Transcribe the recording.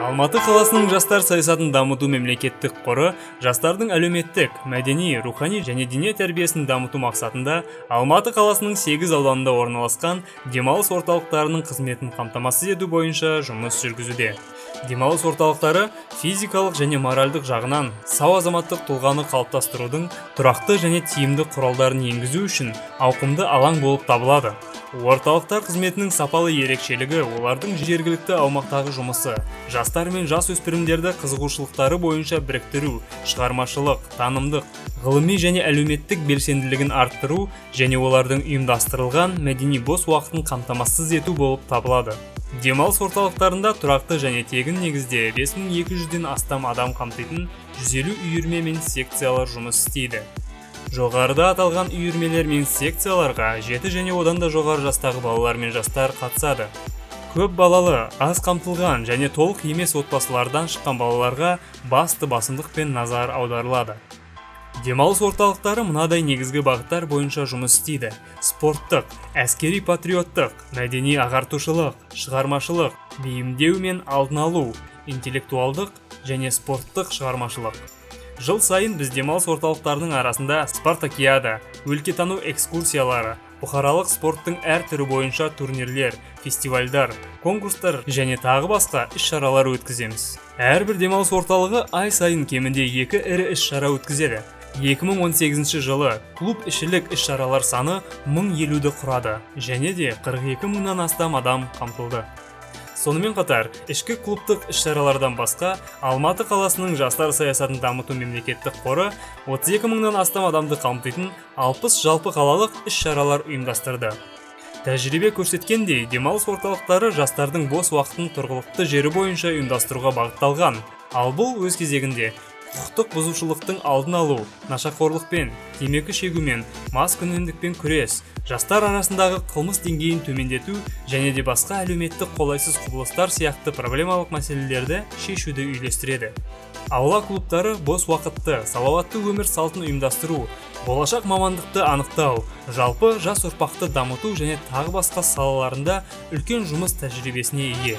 Алматы қаласының жастар саясатын дамыту мемлекеттік қоры жастардың әлеуметтік, мәдени, рухани және дене тәрбиесін дамыту мақсатында Алматы қаласының 8 ауданында орналасқан демалыс орталықтарының қызметін қамтамасыз ету бойынша жұмыс жүргізуде. Демалыс орталықтары физикалық және моральдық жағынан сау азаматтық тұлғаны қалыптастырудың тұрақты және тиімді құралдарын енгізу үшін ауқымды алаң болып табылады. Орталықтар қызметінің сапалы ерекшелігі олардың жергілікті аумақтағы жұмысы, жастар мен жасөспірімдерді қызығушылықтары бойынша біріктіру, шығармашылық, танымдық, ғылыми және әлеуметтік белсенділігін арттыру және олардың ұйымдастырылған мәдени бос уақытын қамтамасыз ету болып табылады. Демалыс орталықтарында тұрақты және тегін негізде 5200-ден астам адам қамтитын 150 үйірме мен секциялар жұмыс істейді. Жоғарыда аталған үйірмелер мен секцияларға 7 және одан да жоғары жастағы балалар мен жастар қатысады. Көп балалы, аз қамтылған және толық емес отбасылардан шыққан балаларға басты басымдық пен назар аударылады. Демалыс орталықтары мынадай негізгі бағыттар бойынша жұмыс істейді: спорттық, әскери патриоттық, мәдени ағартушылық, шығармашылық, бейімдеу мен алдын алу, интеллектуалдық және спорттық шығармашылық. Жыл сайын біз демалыс орталықтарының арасында спартакиада, өлкетану экскурсиялары, бұқаралық спорттың әр түрі бойынша турнирлер, фестивальдар, конкурстар және тағы басқа іс-шаралар өткіземіз. Әрбір демалыс орталығы ай сайын кемінде 2 ірі іс-шара өткізеді. 2018 жылы клуб ішілік іс-шаралар саны 1050-ді құрады және де 42 мыңнан астам адам қамтылды. Сонымен қатар, ішкі клубтық іс-шаралардан басқа Алматы қаласының жастар саясатын дамыту мемлекеттік қоры 32 мыңнан астам адамды қамтитын 60 жалпы қалалық іс-шаралар ұйымдастырды. Тәжірибе көрсеткендей, демалыс орталықтары жастардың бос уақытын тұрғылықты жері бойынша ұйымдастыруға бағытталған, ал бұл өз кезегінде құқықтық бұзушылықтың алдын алу, нашақорлықпен, темекі шегумен, маскүнемдікпен күрес, жастар арасындағы қылмыс деңгейін төмендету және де басқа әлеуметтік қолайсыз құбылыстар сияқты проблемалық мәселелерді шешуді үйлестіреді. Аула клубтары бос уақытты, салауатты өмір салтын ұйымдастыру, болашақ мамандықты анықтау, жалпы жас ұрпақты дамыту және тағы басқа салаларында үлкен жұмыс тәжірибесіне ие.